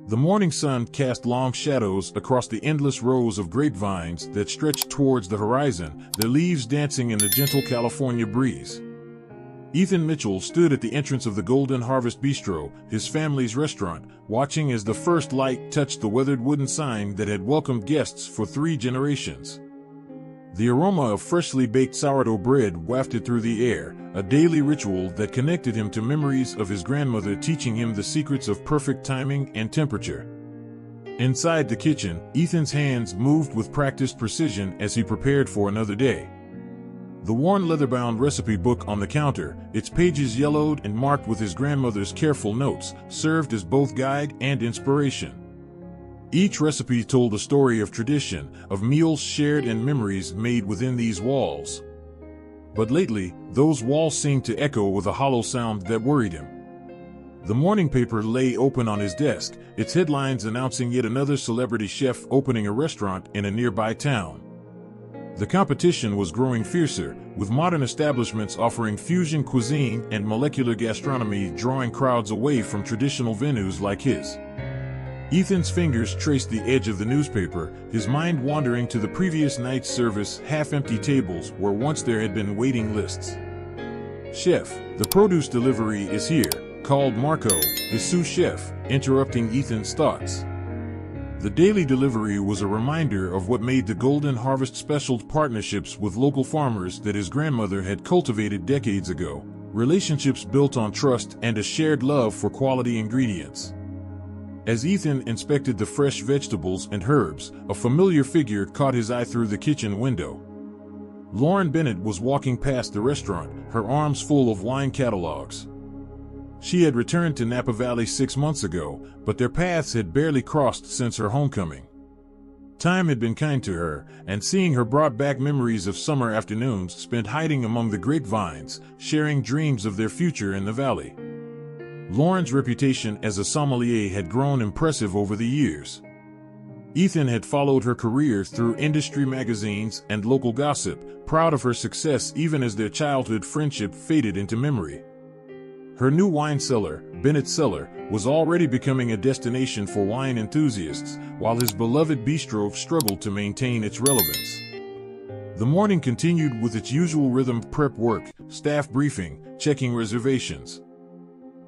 The morning sun cast long shadows across the endless rows of grapevines that stretched towards the horizon, their leaves dancing in the gentle California breeze. Ethan Mitchell stood at the entrance of the Golden Harvest Bistro, his family's restaurant, watching as the first light touched the weathered wooden sign that had welcomed guests for 3 generations. The aroma of freshly baked sourdough bread wafted through the air, a daily ritual that connected him to memories of his grandmother teaching him the secrets of perfect timing and temperature. Inside the kitchen, Ethan's hands moved with practiced precision as he prepared for another day. The worn leather-bound recipe book on the counter, its pages yellowed and marked with his grandmother's careful notes, served as both guide and inspiration. Each recipe told a story of tradition, of meals shared and memories made within these walls. But lately, those walls seemed to echo with a hollow sound that worried him. The morning paper lay open on his desk, its headlines announcing yet another celebrity chef opening a restaurant in a nearby town. The competition was growing fiercer, with modern establishments offering fusion cuisine and molecular gastronomy drawing crowds away from traditional venues like his. Ethan's fingers traced the edge of the newspaper, his mind wandering to the previous night's service, half-empty tables where once there had been waiting lists. "Chef, the produce delivery is here," called Marco, the sous chef, interrupting Ethan's thoughts. The daily delivery was a reminder of what made the Golden Harvest special partnerships with local farmers that his grandmother had cultivated decades ago, relationships built on trust and a shared love for quality ingredients. As Ethan inspected the fresh vegetables and herbs, a familiar figure caught his eye through the kitchen window. Lauren Bennett was walking past the restaurant, her arms full of wine catalogs. She had returned to Napa Valley 6 months ago, but their paths had barely crossed since her homecoming. Time had been kind to her, and seeing her brought back memories of summer afternoons spent hiding among the grapevines, sharing dreams of their future in the valley. Lauren's reputation as a sommelier had grown impressive over the years. Ethan had followed her career through industry magazines and local gossip, proud of her success even as their childhood friendship faded into memory. Her new wine cellar, Bennett's Cellar, was already becoming a destination for wine enthusiasts, while his beloved bistro struggled to maintain its relevance. The morning continued with its usual rhythm: prep work, staff briefing, checking reservations.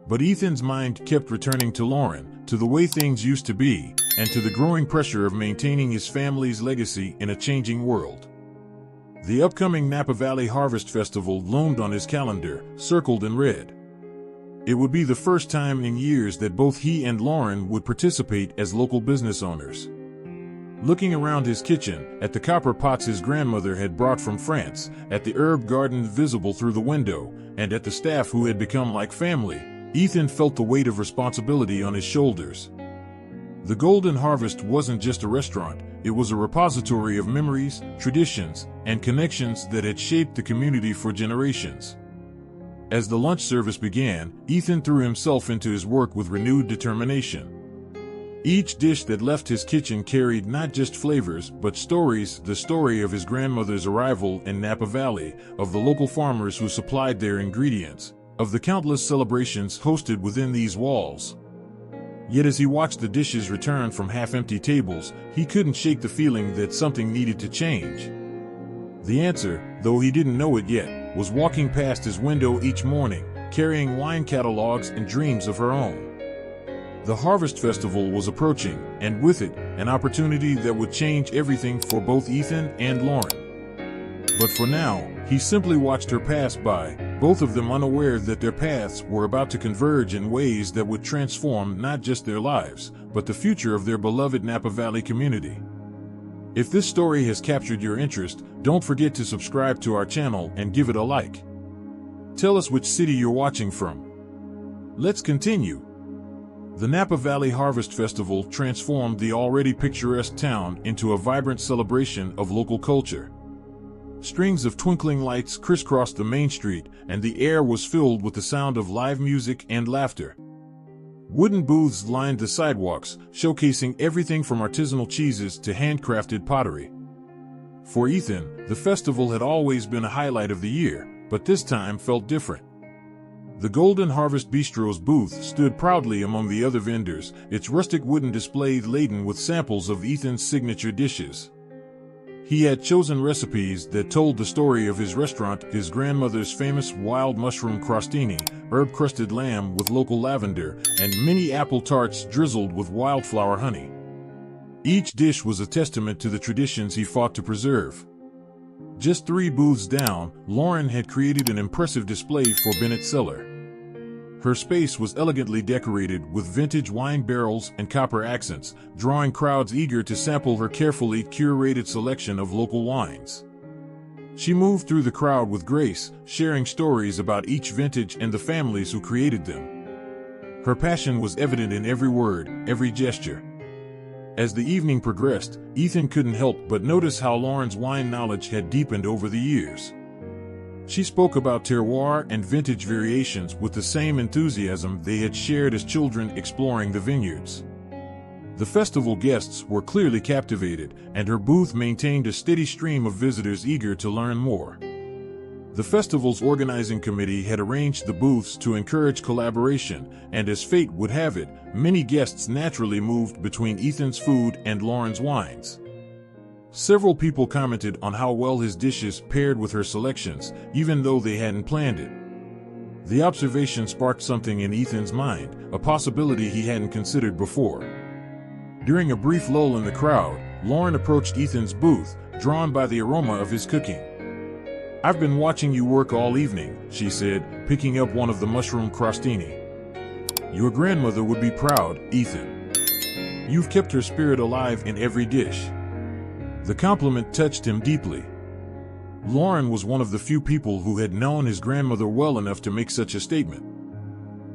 But Ethan's mind kept returning to Lauren, to the way things used to be, and to the growing pressure of maintaining his family's legacy in a changing world. The upcoming Napa Valley Harvest Festival loomed on his calendar, circled in red. It would be the first time in years that both he and Lauren would participate as local business owners. Looking around his kitchen, at the copper pots his grandmother had brought from France, at the herb garden visible through the window, and at the staff who had become like family, Ethan felt the weight of responsibility on his shoulders. The Golden Harvest wasn't just a restaurant, it was a repository of memories, traditions, and connections that had shaped the community for generations. As the lunch service began, Ethan threw himself into his work with renewed determination. Each dish that left his kitchen carried not just flavors, but stories: the story of his grandmother's arrival in Napa Valley, of the local farmers who supplied their ingredients, of the countless celebrations hosted within these walls. Yet as he watched the dishes return from half-empty tables, he couldn't shake the feeling that something needed to change. The answer, though he didn't know it yet, was walking past his window each morning, carrying wine catalogs and dreams of her own. The Harvest Festival was approaching, and with it, an opportunity that would change everything for both Ethan and Lauren. But for now, he simply watched her pass by, both of them unaware that their paths were about to converge in ways that would transform not just their lives, but the future of their beloved Napa Valley community. If this story has captured your interest, don't forget to subscribe to our channel and give it a like. Tell us which city you're watching from. Let's continue. The Napa Valley Harvest Festival transformed the already picturesque town into a vibrant celebration of local culture. Strings of twinkling lights crisscrossed the main street, and the air was filled with the sound of live music and laughter. Wooden booths lined the sidewalks, showcasing everything from artisanal cheeses to handcrafted pottery. For Ethan, the festival had always been a highlight of the year, but this time felt different. The Golden Harvest Bistro's booth stood proudly among the other vendors, its rustic wooden display laden with samples of Ethan's signature dishes. He had chosen recipes that told the story of his restaurant, his grandmother's famous wild mushroom crostini, herb-crusted lamb with local lavender, and mini apple tarts drizzled with wildflower honey. Each dish was a testament to the traditions he fought to preserve. Just 3 booths down, Lauren had created an impressive display for Bennett's Cellar. Her space was elegantly decorated with vintage wine barrels and copper accents, drawing crowds eager to sample her carefully curated selection of local wines. She moved through the crowd with grace, sharing stories about each vintage and the families who created them. Her passion was evident in every word, every gesture. As the evening progressed, Ethan couldn't help but notice how Lauren's wine knowledge had deepened over the years. She spoke about terroir and vintage variations with the same enthusiasm they had shared as children exploring the vineyards. The festival guests were clearly captivated, and her booth maintained a steady stream of visitors eager to learn more. The festival's organizing committee had arranged the booths to encourage collaboration, and as fate would have it, many guests naturally moved between Ethan's food and Lauren's wines. Several people commented on how well his dishes paired with her selections, even though they hadn't planned it. The observation sparked something in Ethan's mind, a possibility he hadn't considered before. During a brief lull in the crowd, Lauren approached Ethan's booth, drawn by the aroma of his cooking. "I've been watching you work all evening," she said, picking up one of the mushroom crostini. "Your grandmother would be proud, Ethan. You've kept her spirit alive in every dish." The compliment touched him deeply. Lauren was one of the few people who had known his grandmother well enough to make such a statement.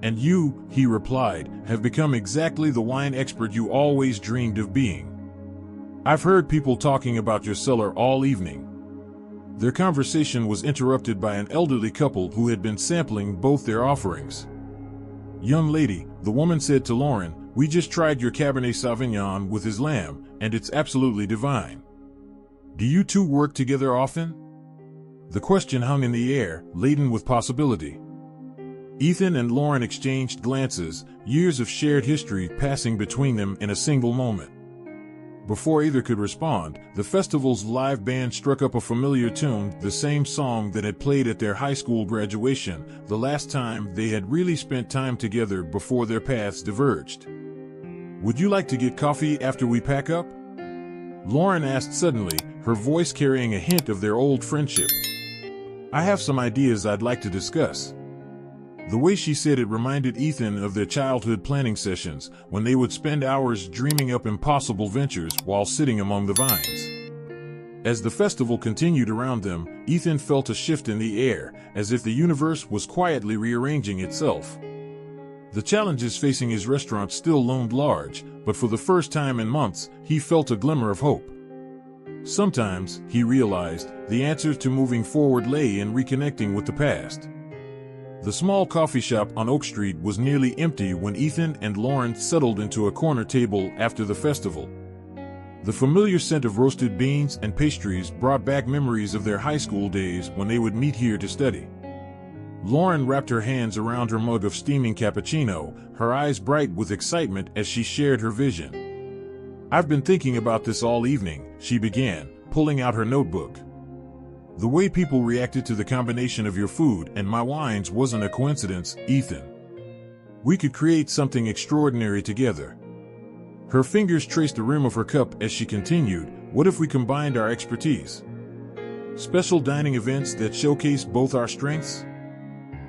"And you," he replied, "have become exactly the wine expert you always dreamed of being. I've heard people talking about your cellar all evening." Their conversation was interrupted by an elderly couple who had been sampling both their offerings. "Young lady," the woman said to Lauren, "we just tried your Cabernet Sauvignon with his lamb, and it's absolutely divine. Do you two work together often?" The question hung in the air, laden with possibility. Ethan and Lauren exchanged glances, years of shared history passing between them in a single moment. Before either could respond, the festival's live band struck up a familiar tune, the same song that had played at their high school graduation, the last time they had really spent time together before their paths diverged. "Would you like to get coffee after we pack up?" Lauren asked suddenly, her voice carrying a hint of their old friendship. "I have some ideas I'd like to discuss." The way she said it reminded Ethan of their childhood planning sessions, when they would spend hours dreaming up impossible ventures while sitting among the vines. As the festival continued around them, Ethan felt a shift in the air, as if the universe was quietly rearranging itself. The challenges facing his restaurant still loomed large, but for the first time in months, he felt a glimmer of hope. Sometimes, he realized, the answer to moving forward lay in reconnecting with the past. The small coffee shop on Oak Street was nearly empty when Ethan and Lauren settled into a corner table after the festival. The familiar scent of roasted beans and pastries brought back memories of their high school days when they would meet here to study. Lauren wrapped her hands around her mug of steaming cappuccino, her eyes bright with excitement as she shared her vision. "I've been thinking about this all evening," she began, pulling out her notebook. "The way people reacted to the combination of your food and my wines wasn't a coincidence, Ethan. We could create something extraordinary together." Her fingers traced the rim of her cup as she continued, "What if we combined our expertise? Special dining events that showcase both our strengths?"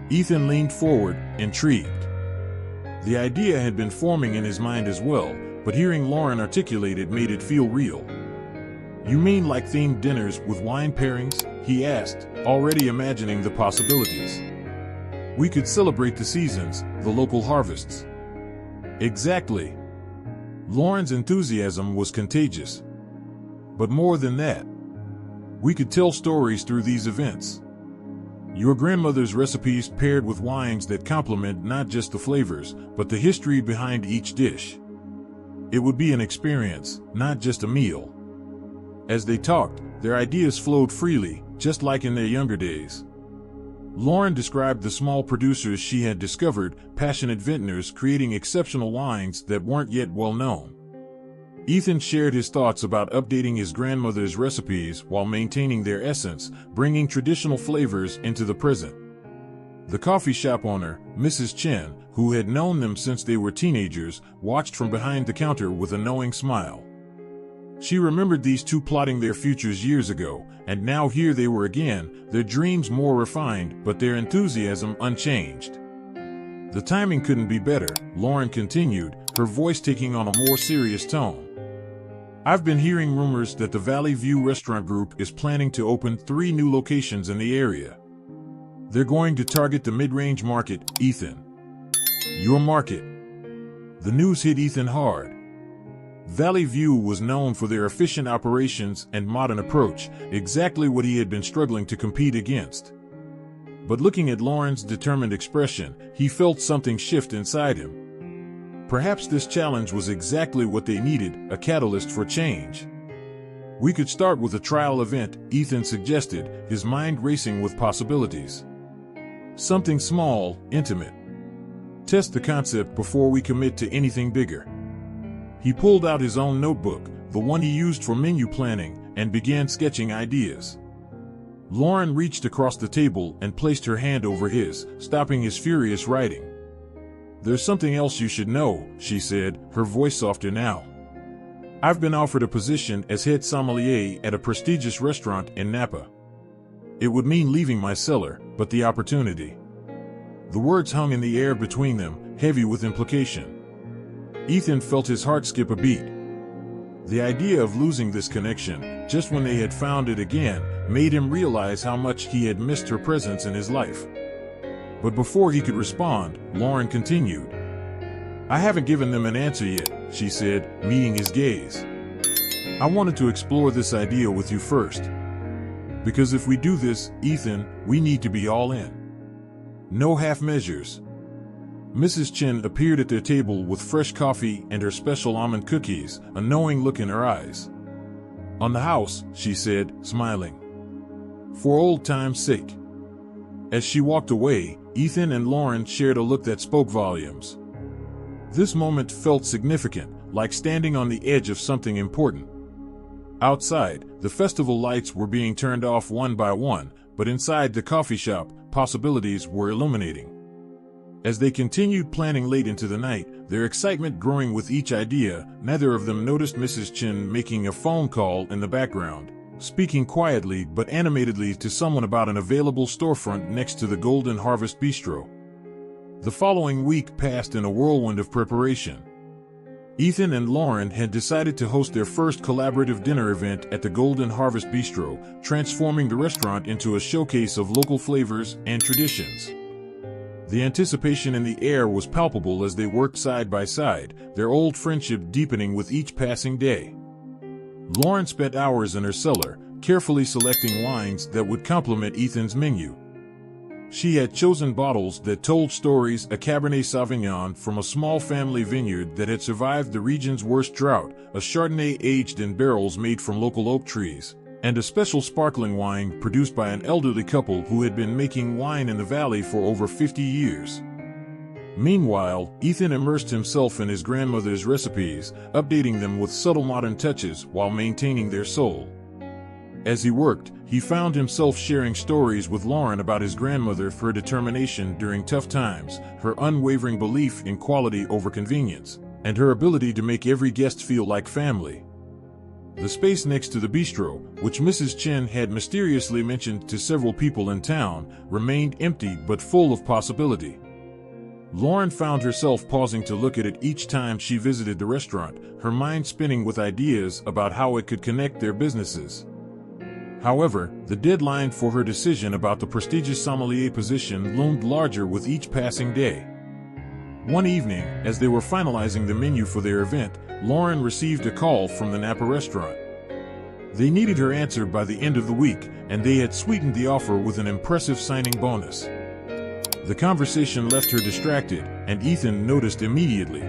Ethan leaned forward, intrigued. The idea had been forming in his mind as well, but hearing Lauren articulate it made it feel real. "You mean like themed dinners with wine pairings?" he asked, already imagining the possibilities. "We could celebrate the seasons, the local harvests." Exactly. Lauren's enthusiasm was contagious. But more than that, we could tell stories through these events. Your grandmother's recipes paired with wines that complement not just the flavors, but the history behind each dish. It would be an experience, not just a meal. As they talked, their ideas flowed freely, just like in their younger days. Lauren described the small producers she had discovered, passionate vintners creating exceptional wines that weren't yet well known. Ethan shared his thoughts about updating his grandmother's recipes while maintaining their essence, bringing traditional flavors into the present. The coffee shop owner, Mrs. Chen, who had known them since they were teenagers, watched from behind the counter with a knowing smile. She remembered these two plotting their futures years ago, and now here they were again, their dreams more refined, but their enthusiasm unchanged. The timing couldn't be better, Lauren continued, her voice taking on a more serious tone. I've been hearing rumors that the Valley View Restaurant Group is planning to open 3 new locations in the area. They're going to target the mid-range market, Ethan. Your market. The news hit Ethan hard. Valley View was known for their efficient operations and modern approach, exactly what he had been struggling to compete against. But looking at Lauren's determined expression, he felt something shift inside him. Perhaps this challenge was exactly what they needed, a catalyst for change. We could start with a trial event, Ethan suggested, his mind racing with possibilities. Something small, intimate. Test the concept before we commit to anything bigger. He pulled out his own notebook, the one he used for menu planning, and began sketching ideas. Lauren reached across the table and placed her hand over his, stopping his furious writing. There's something else you should know, she said, her voice softer now. I've been offered a position as head sommelier at a prestigious restaurant in Napa. It would mean leaving my cellar, but the opportunity. The words hung in the air between them, heavy with implication. Ethan felt his heart skip a beat. The idea of losing this connection, just when they had found it again, made him realize how much he had missed her presence in his life. But before he could respond, Lauren continued. I haven't given them an answer yet, she said, meeting his gaze. I wanted to explore this idea with you first. Because if we do this, Ethan, we need to be all in. No half measures. Mrs. Chen appeared at their table with fresh coffee and her special almond cookies, a knowing look in her eyes. On the house, she said, smiling. For old time's sake. As she walked away, Ethan and Lauren shared a look that spoke volumes. This moment felt significant, like standing on the edge of something important. Outside, the festival lights were being turned off one by one, but inside the coffee shop, possibilities were illuminating. As they continued planning late into the night, their excitement growing with each idea, neither of them noticed Mrs. Chen making a phone call in the background, speaking quietly but animatedly to someone about an available storefront next to the Golden Harvest Bistro. The following week passed in a whirlwind of preparation. Ethan and Lauren had decided to host their first collaborative dinner event at the Golden Harvest Bistro, transforming the restaurant into a showcase of local flavors and traditions. The anticipation in the air was palpable as they worked side by side, their old friendship deepening with each passing day. Lauren spent hours in her cellar, carefully selecting wines that would complement Ethan's menu. She had chosen bottles that told stories, a Cabernet Sauvignon from a small family vineyard that had survived the region's worst drought, a Chardonnay aged in barrels made from local oak trees, and a special sparkling wine produced by an elderly couple who had been making wine in the valley for over 50 years. Meanwhile, Ethan immersed himself in his grandmother's recipes, updating them with subtle modern touches while maintaining their soul. As he worked, he found himself sharing stories with Lauren about his grandmother, her determination during tough times, her unwavering belief in quality over convenience, and her ability to make every guest feel like family. The space next to the bistro, which Mrs. Chen had mysteriously mentioned to several people in town, remained empty but full of possibility. Lauren found herself pausing to look at it each time she visited the restaurant, her mind spinning with ideas about how it could connect their businesses. However, the deadline for her decision about the prestigious sommelier position loomed larger with each passing day. One evening, as they were finalizing the menu for their event, Lauren received a call from the Napa restaurant. They needed her answer by the end of the week, and they had sweetened the offer with an impressive signing bonus. The conversation left her distracted, and Ethan noticed immediately.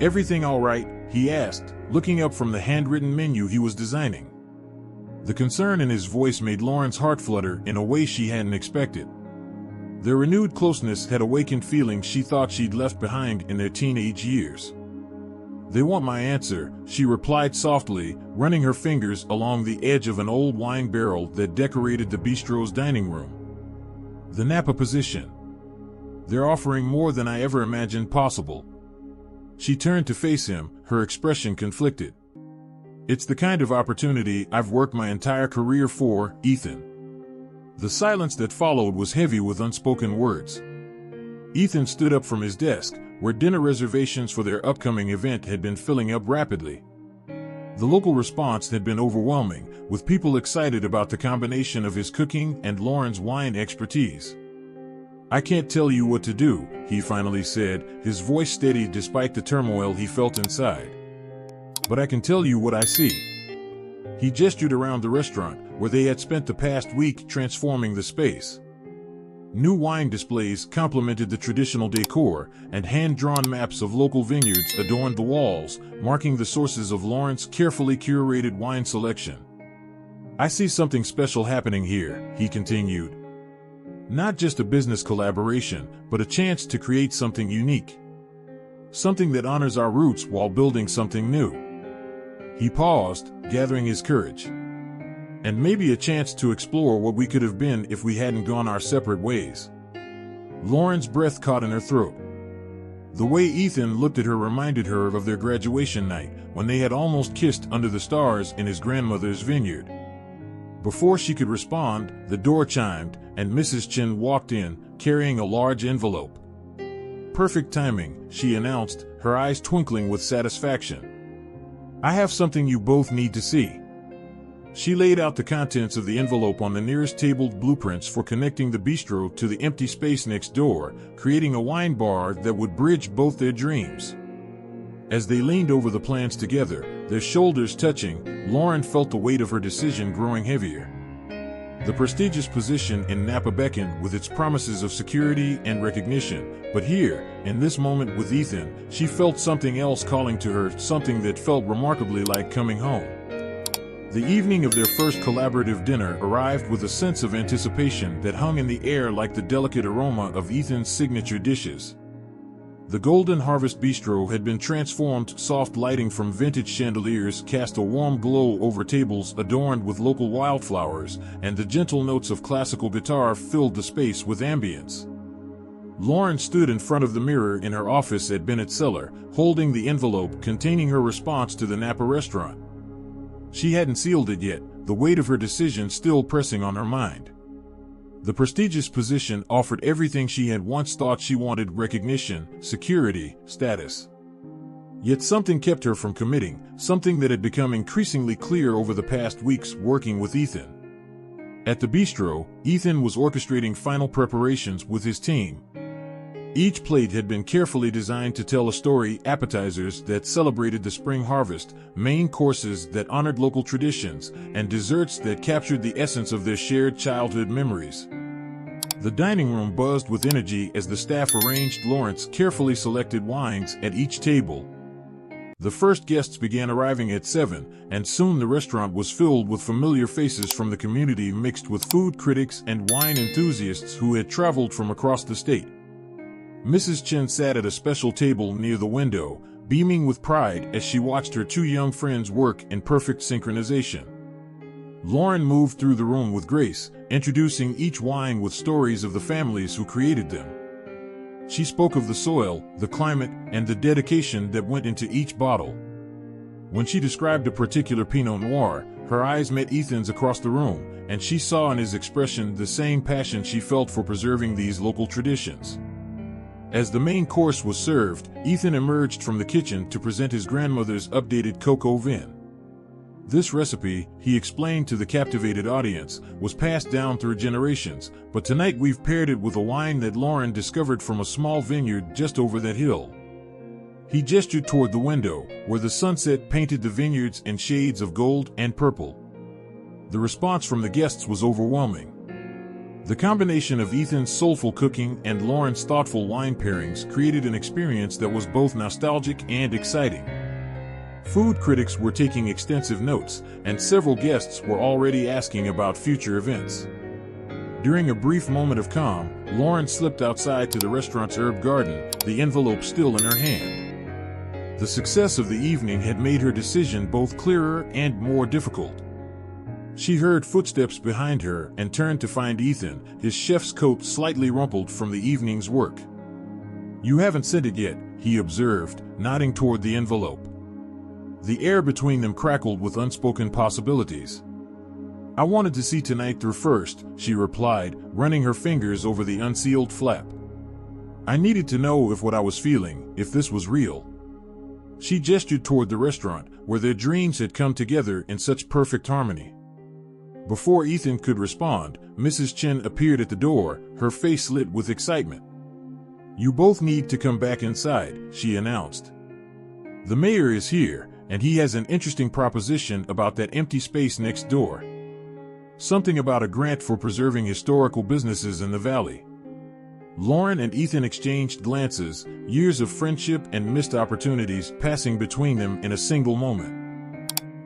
Everything all right? He asked, looking up from the handwritten menu he was designing. The concern in his voice made Lauren's heart flutter in a way she hadn't expected. Their renewed closeness had awakened feelings she thought she'd left behind in their teenage years. "They want my answer," she replied softly, running her fingers along the edge of an old wine barrel that decorated the bistro's dining room. "The Napa position. They're offering more than I ever imagined possible." She turned to face him, her expression conflicted. "It's the kind of opportunity I've worked my entire career for, Ethan." The silence that followed was heavy with unspoken words. Ethan stood up from his desk, where dinner reservations for their upcoming event had been filling up rapidly. The local response had been overwhelming, with people excited about the combination of his cooking and Lauren's wine expertise. "I can't tell you what to do," he finally said, his voice steady despite the turmoil he felt inside. "But I can tell you what I see." He gestured around the restaurant, where they had spent the past week transforming the space. New wine displays complemented the traditional decor, and hand-drawn maps of local vineyards adorned the walls, marking the sources of Lauren's carefully curated wine selection. "I see something special happening here," he continued. "Not just a business collaboration, but a chance to create something unique. Something that honors our roots while building something new." He paused, gathering his courage. "And maybe a chance to explore what we could have been if we hadn't gone our separate ways." Lauren's breath caught in her throat. The way Ethan looked at her reminded her of their graduation night, when they had almost kissed under the stars in his grandmother's vineyard. Before she could respond, the door chimed, and Mrs. Chen walked in, carrying a large envelope. "Perfect timing," she announced, her eyes twinkling with satisfaction. "I have something you both need to see." She laid out the contents of the envelope on the nearest tabled blueprints for connecting the bistro to the empty space next door, creating a wine bar that would bridge both their dreams. As they leaned over the plans together, their shoulders touching, Lauren felt the weight of her decision growing heavier. The prestigious position in Napa beckoned with its promises of security and recognition, but here, in this moment with Ethan, she felt something else calling to her, something that felt remarkably like coming home. The evening of their first collaborative dinner arrived with a sense of anticipation that hung in the air like the delicate aroma of Ethan's signature dishes. The Golden Harvest Bistro had been transformed, soft lighting from vintage chandeliers cast a warm glow over tables adorned with local wildflowers, and the gentle notes of classical guitar filled the space with ambience. Lauren stood in front of the mirror in her office at Bennett Cellar, holding the envelope containing her response to the Napa restaurant. She hadn't sealed it yet, the weight of her decision still pressing on her mind. The prestigious position offered everything she had once thought she wanted: recognition, security, status. Yet something kept her from committing, something that had become increasingly clear over the past weeks working with Ethan. At the bistro, Ethan was orchestrating final preparations with his team. Each plate had been carefully designed to tell a story: appetizers that celebrated the spring harvest, main courses that honored local traditions, and desserts that captured the essence of their shared childhood memories. The dining room buzzed with energy as the staff arranged Lauren's carefully selected wines at each table. The first guests began arriving at 7, and soon the restaurant was filled with familiar faces from the community mixed with food critics and wine enthusiasts who had traveled from across the state. Mrs. Chen sat at a special table near the window, beaming with pride as she watched her two young friends work in perfect synchronization. Lauren moved through the room with grace, introducing each wine with stories of the families who created them. She spoke of the soil, the climate, and the dedication that went into each bottle. When she described a particular Pinot Noir, her eyes met Ethan's across the room, and she saw in his expression the same passion she felt for preserving these local traditions. As the main course was served, Ethan emerged from the kitchen to present his grandmother's updated cocoa vin. This recipe, he explained to the captivated audience, was passed down through generations, but tonight we've paired it with a wine that Lauren discovered from a small vineyard just over that hill. He gestured toward the window, where the sunset painted the vineyards in shades of gold and purple. The response from the guests was overwhelming. The combination of Ethan's soulful cooking and Lauren's thoughtful wine pairings created an experience that was both nostalgic and exciting. Food critics were taking extensive notes, and several guests were already asking about future events. During a brief moment of calm, Lauren slipped outside to the restaurant's herb garden, the envelope still in her hand. The success of the evening had made her decision both clearer and more difficult. She heard footsteps behind her and turned to find Ethan, his chef's coat slightly rumpled from the evening's work. "You haven't sent it yet," he observed, nodding toward the envelope. The air between them crackled with unspoken possibilities. "I wanted to see tonight through first," she replied, running her fingers over the unsealed flap. "I needed to know if what I was feeling, if this was real." She gestured toward the restaurant, where their dreams had come together in such perfect harmony. Before Ethan could respond, Mrs. Chen appeared at the door, her face lit with excitement. "You both need to come back inside," she announced. "The mayor is here, and he has an interesting proposition about that empty space next door. Something about a grant for preserving historical businesses in the valley." Lauren and Ethan exchanged glances, years of friendship and missed opportunities passing between them in a single moment.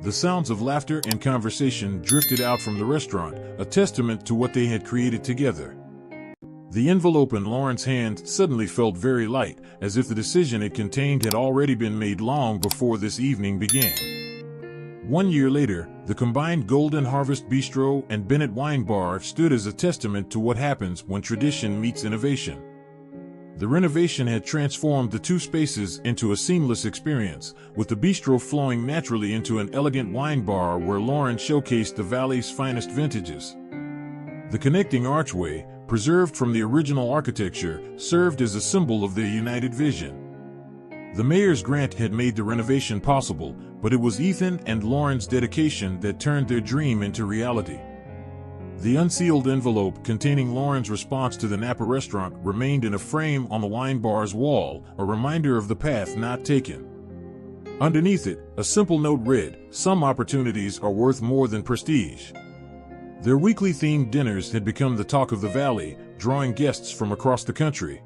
The sounds of laughter and conversation drifted out from the restaurant, a testament to what they had created together. The envelope in Lauren's hand suddenly felt very light, as if the decision it contained had already been made long before this evening began. 1 year later, the combined Golden Harvest Bistro and Bennett Wine Bar stood as a testament to what happens when tradition meets innovation. The renovation had transformed the two spaces into a seamless experience, with the bistro flowing naturally into an elegant wine bar where Lauren showcased the valley's finest vintages. The connecting archway, preserved from the original architecture, served as a symbol of their united vision. The mayor's grant had made the renovation possible, but it was Ethan and Lauren's dedication that turned their dream into reality. The unsealed envelope containing Lauren's response to the Napa restaurant remained in a frame on the wine bar's wall, a reminder of the path not taken. Underneath it, a simple note read, "Some opportunities are worth more than prestige." Their weekly themed dinners had become the talk of the valley, drawing guests from across the country.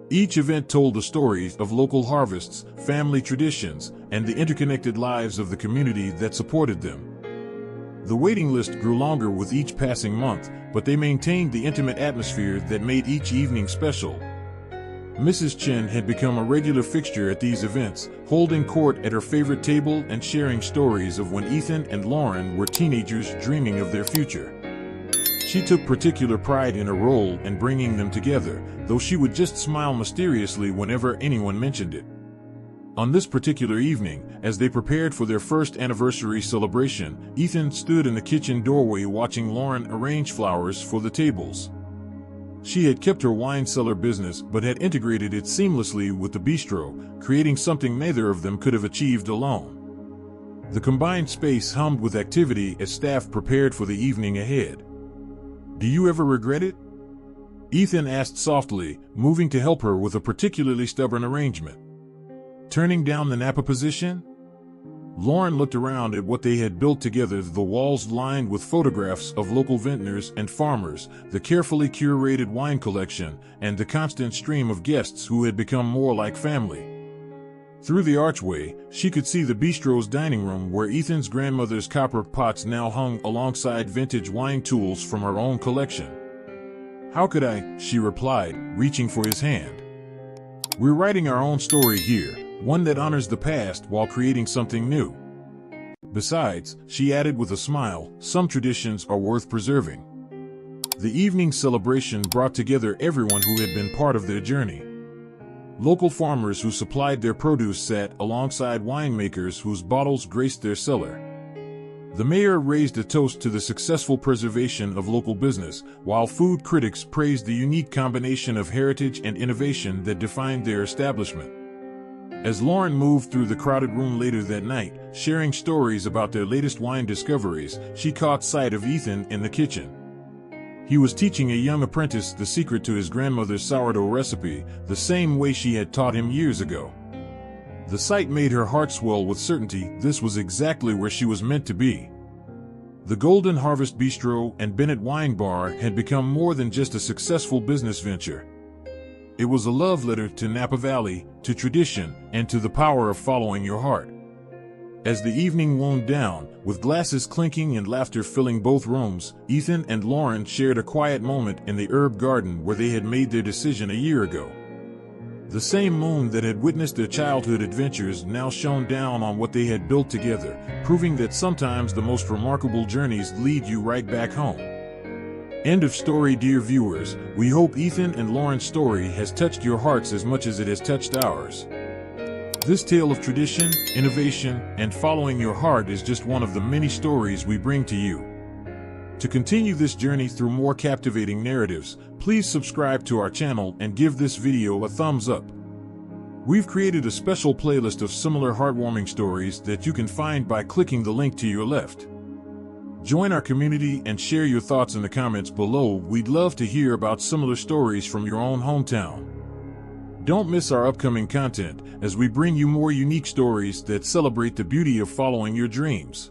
Each event told the stories of local harvests, family traditions, and the interconnected lives of the community that supported them. The waiting list grew longer with each passing month, but they maintained the intimate atmosphere that made each evening special. Mrs. Chen had become a regular fixture at these events, holding court at her favorite table and sharing stories of when Ethan and Lauren were teenagers dreaming of their future. She took particular pride in her role in bringing them together, though she would just smile mysteriously whenever anyone mentioned it. On this particular evening, as they prepared for their first anniversary celebration, Ethan stood in the kitchen doorway watching Lauren arrange flowers for the tables. She had kept her wine cellar business but had integrated it seamlessly with the bistro, creating something neither of them could have achieved alone. The combined space hummed with activity as staff prepared for the evening ahead. "Do you ever regret it?" Ethan asked softly, moving to help her with a particularly stubborn arrangement. "Turning down the Napa position?" Lauren looked around at what they had built together, the walls lined with photographs of local vintners and farmers, the carefully curated wine collection, and the constant stream of guests who had become more like family. Through the archway, she could see the bistro's dining room where Ethan's grandmother's copper pots now hung alongside vintage wine tools from her own collection. "How could I?" she replied, reaching for his hand. "We're writing our own story here, one that honors the past while creating something new. Besides," she added with a smile, "some traditions are worth preserving." The evening celebration brought together everyone who had been part of their journey. Local farmers who supplied their produce sat alongside winemakers whose bottles graced their cellar. The mayor raised a toast to the successful preservation of local business, while food critics praised the unique combination of heritage and innovation that defined their establishment. As Lauren moved through the crowded room later that night, sharing stories about their latest wine discoveries, she caught sight of Ethan in the kitchen. He was teaching a young apprentice the secret to his grandmother's sourdough recipe, the same way she had taught him years ago. The sight made her heart swell with certainty. This was exactly where she was meant to be. The Golden Harvest Bistro and Bennett Wine Bar had become more than just a successful business venture. It was a love letter to Napa Valley, to tradition, and to the power of following your heart. As the evening wound down, with glasses clinking and laughter filling both rooms, Ethan and Lauren shared a quiet moment in the herb garden where they had made their decision a year ago. The same moon that had witnessed their childhood adventures now shone down on what they had built together, proving that sometimes the most remarkable journeys lead you right back home. End of story, dear viewers. We hope Ethan and Lauren's story has touched your hearts as much as it has touched ours. This tale of tradition, innovation, and following your heart is just one of the many stories we bring to you. To continue this journey through more captivating narratives, please subscribe to our channel and give this video a thumbs up. We've created a special playlist of similar heartwarming stories that you can find by clicking the link to your left. Join our community and share your thoughts in the comments below. We'd love to hear about similar stories from your own hometown. Don't miss our upcoming content as we bring you more unique stories that celebrate the beauty of following your dreams.